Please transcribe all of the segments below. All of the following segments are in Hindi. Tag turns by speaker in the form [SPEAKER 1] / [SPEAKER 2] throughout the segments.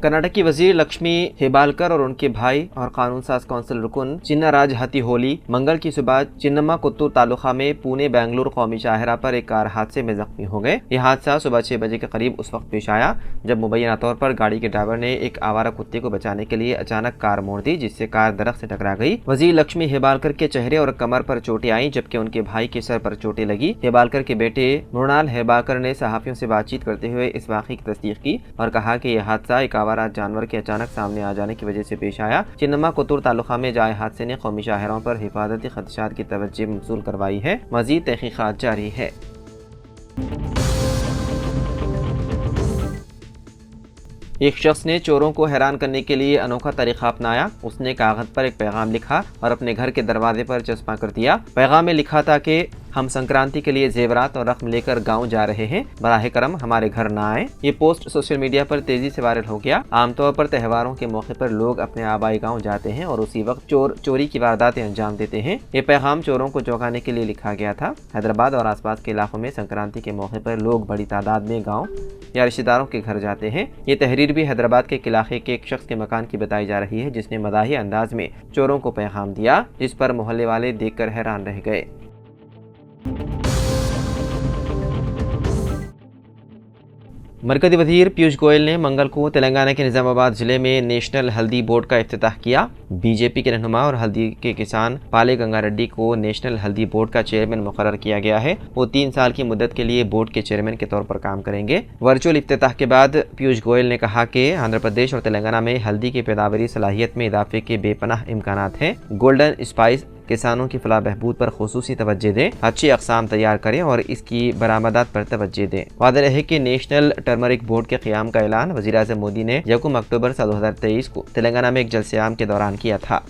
[SPEAKER 1] कर्नाटक की वजीर लक्ष्मी हेबालकर और उनके भाई और कानून साज काउंसिल रुकन चिन्नाराज हत्तीहोली मंगल की सुबह चिन्नम्मा कुत्तूर तालुका में पुणे बेंगलुरु कौमी शाहरा पर एक कार हादसे में जख्मी हो गए। यह हादसा सुबह 6 बजे के करीब उस वक्त पेश आया जब मुबैना तौर पर गाड़ी के ड्राइवर ने एक आवारा कुत्ते को बचाने के लिए अचानक कार मोड़ दी, जिससे कार दरख्त से टकरा गई। वजीर लक्ष्मी हेबालकर के चेहरे और कमर पर चोटें आई जबकि उनके भाई के सर पर चोटें लगी। हेबालकर के बेटे मृणाल हेबालकर ने सहाफियों से बातचीत करते हुए इस वाक़े की तस्दीक की और कहा कि यह हादसा एक आवारा जानवर के अचानक सामने आ जाने की वजह से पेश आया। चिन्नम्मा कुत्तूर तालुका में जाए हादसे ने कौमी शाहरों पर हिफाजती खदशात की तवज्जो मबसूल करवाई है। मज़ीद तहकीकात जारी है। एक शख्स ने चोरों को हैरान करने के लिए अनोखा तरीका अपनाया। उसने कागज पर एक पैगाम लिखा और अपने घर के दरवाजे पर चस्पा कर दिया। पैगाम में लिखा था कि हम संक्रांति के लिए जेवरात और रकम लेकर गांव जा रहे हैं, बराह करम हमारे घर न आए। ये पोस्ट सोशल मीडिया पर तेजी से वायरल हो गया। आमतौर पर त्योहारों के मौके पर लोग अपने आबाई गांव जाते हैं और उसी वक्त चोरी की वारदातें अंजाम देते हैं। ये पैगाम चोरों को चौंकाने के लिए लिखा गया था। हैदराबाद और आसपास के इलाकों में संक्रांति के मौके पर लोग बड़ी तादाद में गाँव या रिश्तेदारों के घर जाते हैं। ये तहरीर भी हैदराबाद के इलाके के एक शख्स के मकान की बताई जा रही है जिसने मदाही अंदाज में चोरों को पैगाम दिया, जिस पर मोहल्ले वाले देखकर हैरान रह गए। मरकजी वजीर पीयूष गोयल ने मंगल को तेलंगाना के निजामाबाद जिले में नेशनल हल्दी बोर्ड का इफ्तिताह किया। बीजेपी के रहनुमा और हल्दी के किसान पाले गंगा रेड्डी को नेशनल हल्दी बोर्ड का चेयरमैन मुकर्रर किया गया है। वो 3 साल की मुद्दत के लिए बोर्ड के चेयरमैन के तौर पर काम करेंगे। वर्चुअल इफ्तिताह के बाद पीयूष गोयल ने कहा कि आंध्र प्रदेश और तेलंगाना में हल्दी की पैदावारी सलाहियत में इजाफे के बेपनाह इम्कानात हैं। गोल्डन स्पाइस किसानों की फलाह बहबूद पर खुसूसी तवज्जो दें, अच्छी अक़साम तैयार करें और इसकी बरामदात पर तवज्जो दें। वादे रहे कि नेशनल टर्मरिक बोर्ड के क़याम का ऐलान वज़ीर-ए-आज़म मोदी ने 1 अक्टूबर 2023 को तेलंगाना में एक जलसे आम के दौरान किया था।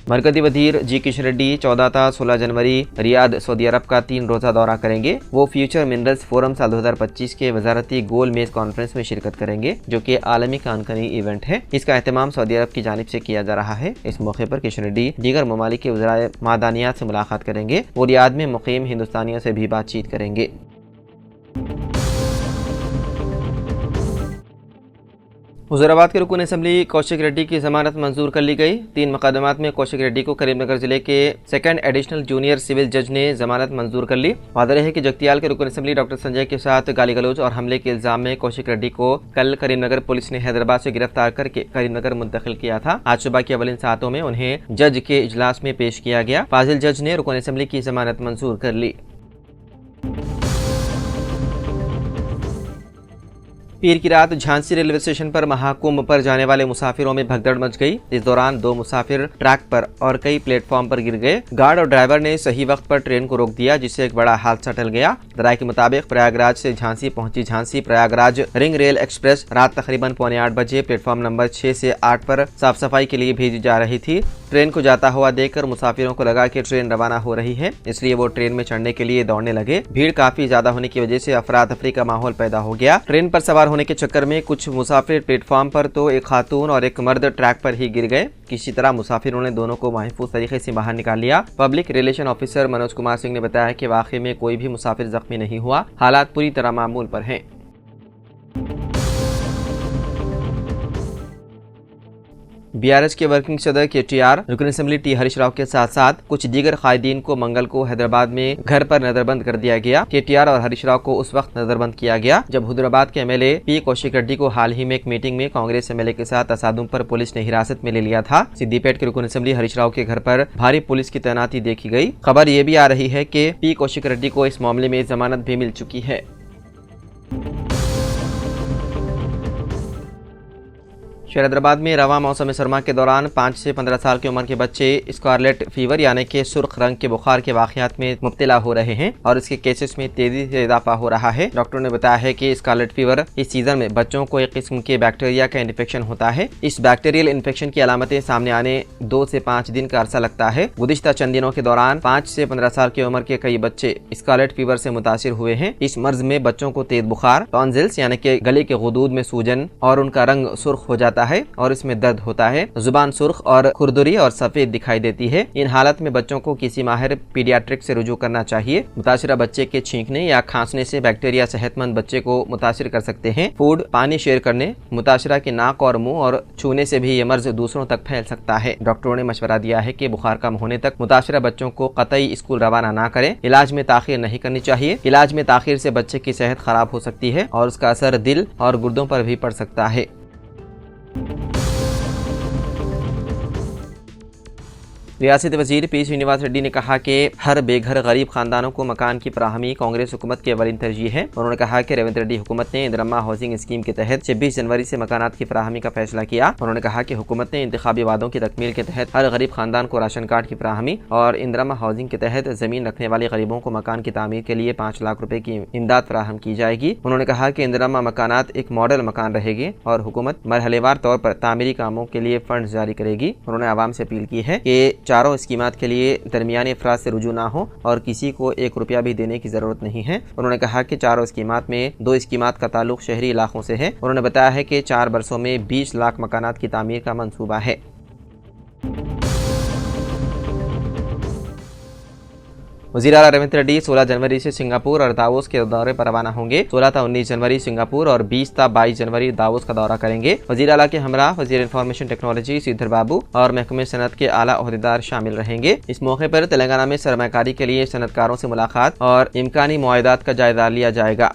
[SPEAKER 1] मरकजी वजीर जी किशन रेड्डी 14 था 16 जनवरी रियाद सऊदी अरब का 3 रोज़ा दौरा करेंगे। वो फ्यूचर मिनरल्स फोरम साल 2025 के वजारती गोल मेज कॉन्फ्रेंस में शिरकत करेंगे जो कि आलमी कानूनी इवेंट है। इसका अहतमाम सऊदी अरब की जानिब से किया जा रहा है। इस मौके पर किशन रेड्डी दीगर ममालिक के वज़राए मादानियात से मुलाकात करेंगे। वो रियाद में मुकीम हिंदुस्तानियों से भी बातचीत करेंगे। हुज़ूराबाद के रुकन असम्बली कौशिक रेड्डी की जमानत मंजूर कर ली गई। 3 मुकदमात में कौशिक रेड्डी को करीमनगर जिले के 2nd एडिशनल जूनियर सिविल जज ने जमानत मंजूर कर ली। वादे है कि जगतियाल के रुकन असम्बली डॉक्टर संजय के साथ गाली गलौज और हमले के इल्जाम में कौशिक रेड्डी को कल करीमनगर पुलिस ने हैदराबाद से गिरफ्तार करके करीमनगर मुंतकिल किया था। आज सुबह की अवलिन सातों में उन्हें जज के इजलास में पेश किया गया। फाजिल जज ने रुकन असम्बली की जमानत मंजूर कर ली। पीर की रात झांसी रेलवे स्टेशन पर महाकुंभ पर जाने वाले मुसाफिरों में भगदड़ मच गई। इस दौरान 2 मुसाफिर ट्रैक पर और कई प्लेटफॉर्म पर गिर गए। गार्ड और ड्राइवर ने सही वक्त पर ट्रेन को रोक दिया जिससे एक बड़ा हादसा टल गया। दराई के मुताबिक प्रयागराज से झांसी पहुंची Jhansi Prayagraj ring rail express रात तकरीबन 7:45 बजे प्लेटफॉर्म नंबर 6 से 8 पर साफ सफाई के लिए भेजी जा रही थी। ट्रेन को जाता हुआ देखकर मुसाफिरों को लगा कि ट्रेन रवाना हो रही है, इसलिए वो ट्रेन में चढ़ने के लिए दौड़ने लगे। भीड़ काफी ज्यादा होने की वजह से अफरा तफरी का माहौल पैदा हो गया। ट्रेन पर सवार होने के चक्कर में कुछ मुसाफिर प्लेटफॉर्म पर तो एक खातून और एक मर्द ट्रैक पर ही गिर गए। किसी तरह मुसाफिरों ने दोनों को महफूज तरीके से बाहर निकाल लिया। Public relation officer Manoj Kumar Singh ने बताया कि वाकई में कोई भी मुसाफिर जख्मी नहीं हुआ। हालात पूरी तरह मामूल पर हैं। बीआरएस के वर्किंग सदर केटीआर रुकन असेंबली टी हरीश राव के साथ साथ कुछ दीगर कायदीन को मंगल को हैदराबाद में घर पर नजरबंद कर दिया गया। केटीआर और हरीश राव को उस वक्त नजरबंद किया गया जब हुजूराबाद के एमएलए पी कौशिक रेड्डी को हाल ही में एक मीटिंग में कांग्रेस एमएलए के साथ तसादुम पर पुलिस ने हिरासत में ले लिया था। सिद्दीपेट के रुकन असेंबली हरीश राव के घर पर भारी पुलिस की तैनाती देखी गई। खबर ये भी आ रही है कि पी कौशिक रेड्डी को इस मामले में जमानत भी मिल चुकी है। शहर हैदराबाद में रवा मौसम सरमा के दौरान 5 से 15 साल की उम्र के बच्चे स्कारलेट फीवर यानी कि सुर्ख रंग के बुखार के वाकयात में मुब्तला हो रहे हैं और इसके केसेस में तेजी से इजाफा हो रहा है। डॉक्टरों ने बताया है कि स्कारलेट फीवर इस सीजन में बच्चों को एक किस्म के बैक्टीरिया का इन्फेक्शन होता है। इस बैक्टीरियल इन्फेक्शन की अलामतें सामने आने 2 से 5 दिन का अरसा लगता है। गुज़िश्ता चंद दिनों के दौरान 5 से 15 साल की उम्र के कई बच्चे स्कारलेट फीवर से मुतासिर हुए हैं। इस मर्ज में बच्चों को तेज बुखार, टॉन्सिल्स यानी कि गले के गुदूद में सूजन और उनका रंग सुर्ख हो जाता है और इसमें दर्द होता है। जुबान सुर्ख और खुरदुरी और सफेद दिखाई देती है। इन हालत में बच्चों को किसी माहिर पीडियाट्रिक से रुजू करना चाहिए। मुतासिरा बच्चे के छींकने या खांसने से बैक्टीरिया सेहतमंद बच्चे को मुतासिर कर सकते हैं। फूड, पानी शेयर करने, मुतासिरा के नाक और मुंह और छूने से भी ये मर्ज दूसरों तक फैल सकता है। डॉक्टरों ने मशवरा दिया है कि बुखार कम होने तक मुतासिरा बच्चों को कतई स्कूल रवाना ना करें। इलाज में ताखीर नहीं करनी चाहिए। इलाज में ताखीर से बच्चे की सेहत खराब हो सकती है और उसका असर दिल और गुर्दों पर भी पड़ सकता है। रियासती वजीर पी श्रीनिवास रेड्डी ने कहा कि हर बेघर गरीब खानदानों को मकान की फराहमी कांग्रेस हुकूमत की अवलिन तरजीह है। उन्होंने कहा कि रेवंत रेड्डी हुकूमत ने इंदिरम्मा हाउसिंग स्कीम के तहत 26 जनवरी से मकानात की फराहमी का फैसला किया। उन्होंने कहा कि हुकूमत ने इंतखाबी वादों की तकमील के तहत हर गरीब खानदान को राशन कार्ड की फराहमी और इंदिरम्मा हाउसिंग के तहत जमीन रखने वाले गरीबों को मकान की तामीर के लिए 5 लाख रुपए की इमदाद फराहम की जाएगी। उन्होंने कहा कि इंदिरम्मा मकानात एक मॉडल मकान रहेगी और हुकूमत मरहलेवार तौर पर तामीरी कामों के लिए फंड जारी करेगी। उन्होंने आवाम से अपील की है कि चारों स्कीमात के लिए दरमियानी अफराद से रुजू ना हो और किसी को 1 रुपया भी देने की जरूरत नहीं है। उन्होंने कहा कि चारों स्कीमात में 2 स्कीमात का ताल्लुक शहरी इलाकों से है। उन्होंने बताया है कि 4 बरसों में 20 लाख मकानात की तामीर का मंसूबा है। वज़ीर आला रेवंत रेड्डी 16 जनवरी से सिंगापुर और दावोस के दौरे पर रवाना होंगे। 16 था 19 जनवरी सिंगापुर और 20 था 22 जनवरी दावोस का दौरा करेंगे। वज़ीर आला के हमरा वज़ीर इंफॉर्मेशन टेक्नोलॉजी श्रीधर बाबू और महकमे सनत के आला ओहदेदार शामिल रहेंगे। इस मौके पर तेलंगाना में सरमाकारी के लिए सनतकारों से मुलाकात और इम्कानी मुआहदात का जायजा लिया जाएगा।